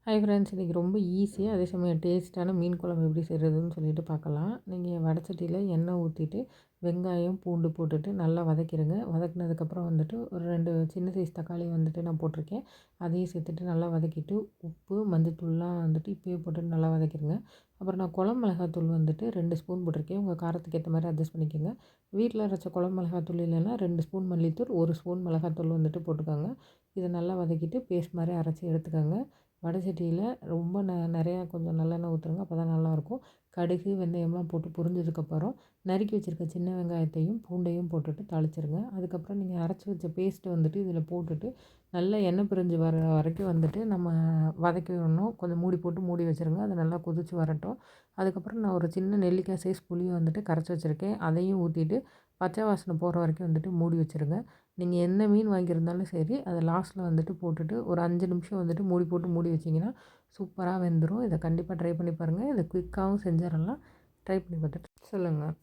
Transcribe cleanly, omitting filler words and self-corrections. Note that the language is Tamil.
ஹாய் ஃப்ரெண்ட்ஸ், இன்றைக்கி ரொம்ப ஈஸியாக அதே சமயம் டேஸ்ட்டான மீன் குழம்பு எப்படி செய்கிறதுன்னு சொல்லிட்டு பார்க்கலாம். நீங்கள் வடச்சட்டியில் எண்ணெய் ஊற்றிட்டு வெங்காயம் பூண்டு போட்டுட்டு நல்லா வதக்கிடுங்க. வதக்குனதுக்கப்புறம் வந்துட்டு ஒரு 2 சின்ன சைஸ் தக்காளி வந்துட்டு நான் போட்டிருக்கேன். அதையும் சேர்த்துட்டு நல்லா வதக்கிட்டு உப்பு மஞ்சத்தூள்லாம் வந்துட்டு இப்போயே போட்டுட்டு நல்லா வதக்கிடுங்க. அப்புறம் நான் குழம்பு மிளகாத்தூள் வந்துட்டு 2 ஸ்பூன் போட்டிருக்கேன். உங்கள் காரத்துக்கு ஏற்ற மாதிரி அட்ஜஸ்ட் பண்ணிக்கோங்க. வீட்டில் அரைச்ச குழம்பு மிளகாத்தூள் இல்லைன்னா 2 ஸ்பூன் மல்லித்தூள் 1 ஸ்பூன் மிளகாத்தூள் வந்துட்டு போட்டுக்கோங்க. இதை நல்லா வதக்கிட்டு பேஸ்ட் மாதிரி அரைச்சி எடுத்துக்கோங்க. வடச்சட்டியில் ரொம்ப நிறையா கொஞ்சம் நல்லெண்ணெய் ஊற்றுங்க, அப்போ தான் நல்லாயிருக்கும். கடுகு வெந்தயம்லாம் போட்டு பொரிஞ்சதுக்கப்புறம் நறுக்கி வச்சுருக்க சின்ன வெங்காயத்தையும் பூண்டையும் போட்டுட்டு தாளிச்சிருங்க. அதுக்கப்புறம் நீங்கள் அரைச்சி வச்ச பேஸ்ட்டு வந்துட்டு இதில் போட்டுட்டு நல்லா எண்ணெய் பிரிஞ்சு வர வரைக்கும் வந்துட்டு நம்ம வதக்கி விடணும். கொஞ்சம் மூடி போட்டு மூடி வச்சுருங்க. அது நல்லா கொதித்து வரட்டும். அதுக்கப்புறம் நான் ஒரு சின்ன நெல்லிக்காய் சைஸ் புளியை வந்துட்டு கரைச்சி வச்சுருக்கேன். அதையும் ஊற்றிட்டு பச்சை வாசனை போகிற வரைக்கும் வந்துட்டு மூடி வச்சுருங்க. நீங்கள் எந்த மீன் வாங்கியிருந்தாலும் சரி, அதை லாஸ்ட்டில் வந்துட்டு போட்டுட்டு ஒரு 5 நிமிஷம் வந்துட்டு மூடி போட்டு மூடி வச்சிங்கன்னா சூப்பராக வெந்துடும். இதை கண்டிப்பாக ட்ரை பண்ணி பாருங்கள். இதை குயிக்காகவும் செஞ்சிடலாம். ட்ரை பண்ணி பார்த்துட்டு சொல்லுங்கள்.